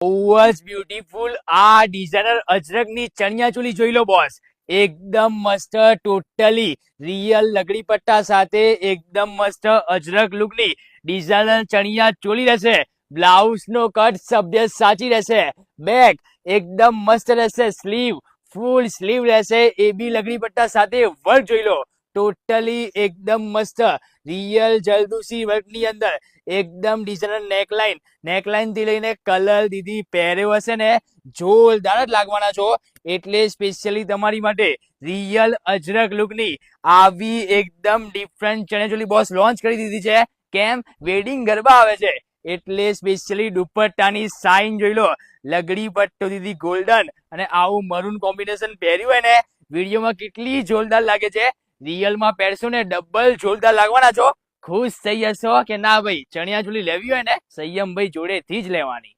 બહુ જ બ્યુટીફુલ આ ડિઝાઇનર અજરકની ચણિયા ચોલી જોઈ લો બોસ. એકદમ મસ્ત, ટોટલી રિયલ લગડી પટ્ટા સાથે એકદમ મસ્ત અજરક લુકની ડિઝાઇનર ચણિયા ચોલી રહેશે. બ્લાઉઝ નો કટ સભ્ય સાચી રહેશે. બેક એકદમ મસ્ત રહેશે. સ્લીવ ફૂલ સ્લીવ રહેશે. એ બી લગડી પટ્ટા સાથે વર્ક જોઈ લો. ટોટલી એકદમ મસ્ત રિયલ જલદોસી વર્કની અંદર એકદમ ડિઝાઇનર નેકલાઇન થી લઈને કલર દીદી પહેર્યો હશે ને જોરદાર જ લાગવાના છો. એટલે સ્પેશિયલી તમારી માટે રિયલ અજરક લુકની આવી એકદમ ડિફરન્ટ ચણિયાચોલી બોસ લોન્ચ કરી દીધી છે. કેમ? વેડિંગ ગરબા આવે છે એટલે સ્પેશિયલી દુપટ્ટાની સાઇન જોઈ લો. લગડી પટ્ટો દીદી ગોલ્ડન અને આવું મરૂન કોમ્બિનેશન પહેર્યું હોય ને વિડીયોમાં કેટલી જોરદાર લાગે છે. રિયલમાં પહેરશો ને ડબલ જોરદાર લાગવાના છો. ખુશ થઈ જશો કે ના ભાઈ ચણિયા ચોલી લેવી હોય ને સંયમ ભાઈ જોડેથી જ લેવાની.